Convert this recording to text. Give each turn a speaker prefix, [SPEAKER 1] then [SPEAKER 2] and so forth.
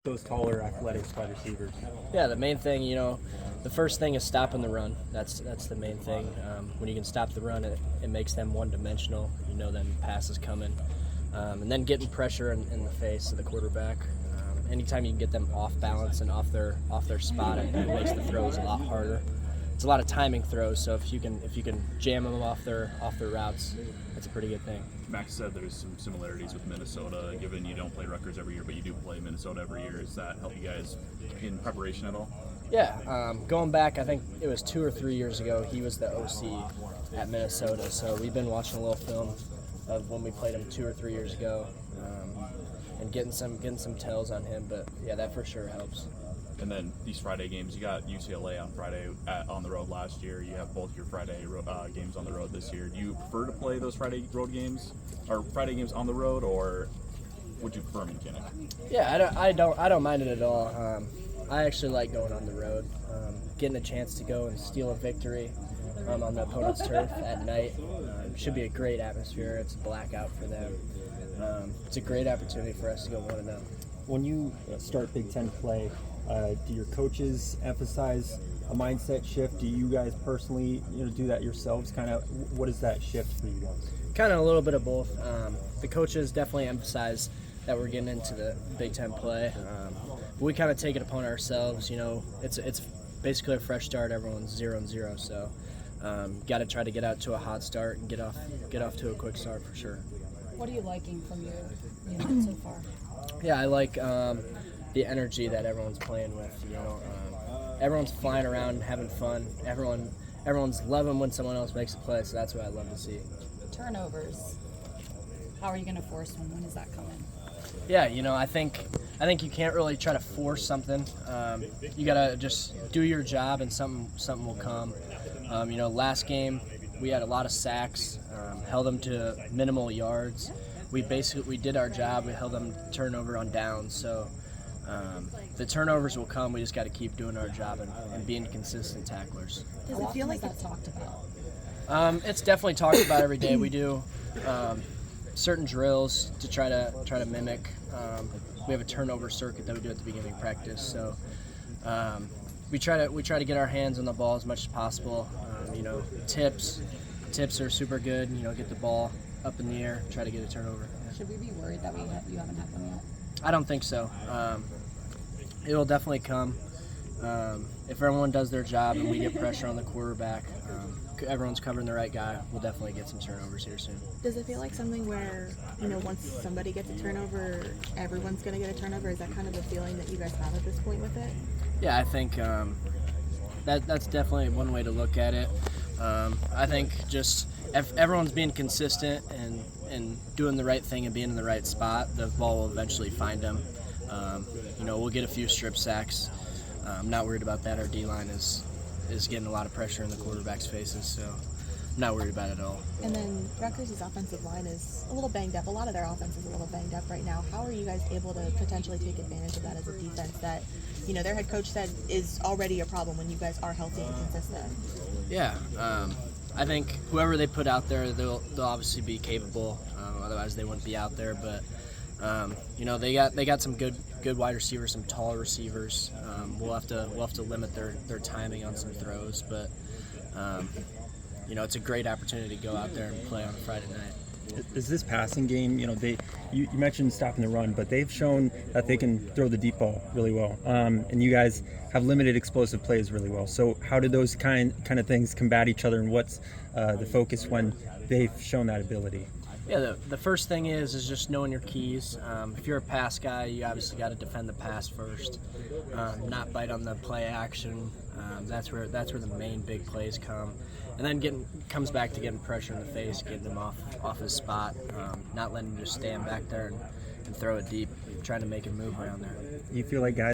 [SPEAKER 1] those taller, athletic wide receivers?
[SPEAKER 2] Yeah, the main thing, the first thing is stopping the run. That's the main thing. When you can stop the run, it makes them one-dimensional. Then pass is coming. And then getting pressure in the face of the quarterback. Anytime you can get them off balance and off their spot, it makes the throws a lot harder. It's a lot of timing throws, so if you can jam them off their routes, that's a pretty good thing.
[SPEAKER 3] Max said there's some similarities with Minnesota, given you don't play Rutgers every year, but you do play Minnesota every year. Does that help you guys in preparation at all?
[SPEAKER 2] Yeah, going back, I think it was 2 or 3 years ago, he was the OC at Minnesota, so we've been watching a little film of when we played him 2 or 3 years ago, and getting some tells on him, but yeah, that for sure helps.
[SPEAKER 3] And then these Friday games, you got UCLA on Friday on the road last year. You have both your Friday games on the road this year. Do you prefer to play those Friday road games or Friday games on the road, or would you prefer mechanic?
[SPEAKER 2] Yeah, I don't mind it at all. I actually like going on the road, getting a chance to go and steal a victory on the opponent's turf at night. Should be a great atmosphere. It's a blackout for them. It's a great opportunity for us to go 1-0.
[SPEAKER 1] When you start Big Ten play, do your coaches emphasize a mindset shift? Do you guys personally, do that yourselves? Kind of, what is that shift for you guys?
[SPEAKER 2] Kind of a little bit of both. The coaches definitely emphasize that we're getting into the Big Ten play. We kind of take it upon ourselves. It's basically a fresh start. Everyone's 0-0, so got to try to get out to a hot start and get off to a quick start for sure.
[SPEAKER 4] What are you liking from your unit so far?
[SPEAKER 2] Yeah, I like the energy that everyone's playing with. Everyone's flying around, having fun. Everyone's loving when someone else makes a play, so that's what I love to see.
[SPEAKER 4] Turnovers. How are you going to force one? When is that coming?
[SPEAKER 2] Yeah, I think you can't really try to force something. You gotta just do your job, and something will come. Last game we had a lot of sacks, held them to minimal yards. We did our job. We held them to turnover on downs. So the turnovers will come. We just got to keep doing our job and being consistent tacklers.
[SPEAKER 4] Does it feel like that's talked about?
[SPEAKER 2] It's definitely talked about every day. We do certain drills to try to mimic. We have a turnover circuit that we do at the beginning of practice. So we try to get our hands on the ball as much as possible. Tips are super good. Get the ball up in the air, try to get a turnover. Yeah.
[SPEAKER 4] Should we be worried that you haven't had one yet?
[SPEAKER 2] I don't think so. It'll definitely come. If everyone does their job and we get pressure on the quarterback, everyone's covering the right guy, we'll definitely get some turnovers here soon.
[SPEAKER 5] Does it feel like something where, once somebody gets a turnover, everyone's going to get a turnover? Is that kind of the feeling that you guys have at this point with it?
[SPEAKER 2] Yeah, I think that's definitely one way to look at it. I think just if everyone's being consistent and doing the right thing and being in the right spot, the ball will eventually find them. We'll get a few strip sacks. I'm not worried about that. Our D-line is getting a lot of pressure in the quarterback's faces, so I'm not worried about it at all.
[SPEAKER 5] And then Rutgers' offensive line is a little banged up. A lot of their offense is a little banged up right now. How are you guys able to potentially take advantage of that as a defense that, their head coach said is already a problem when you guys are healthy and consistent?
[SPEAKER 2] Yeah, I think whoever they put out there, they'll obviously be capable. Otherwise, they wouldn't be out there. But they got some good wide receivers, some tall receivers. We'll have to limit their timing on some throws, but it's a great opportunity to go out there and play on a Friday night.
[SPEAKER 1] Is this passing game? You mentioned stopping the run, but they've shown that they can throw the deep ball really well, and you guys have limited explosive plays really well. So how do those kind of things combat each other, and what's the focus when they've shown that ability?
[SPEAKER 2] Yeah, the first thing is just knowing your keys. If you're a pass guy, you obviously got to defend the pass first, not bite on the play action. That's where the main big plays come, and then comes back to getting pressure in the face, getting him off his spot, not letting him just stand back there and throw it deep, trying to make him move around there.
[SPEAKER 1] You feel like guys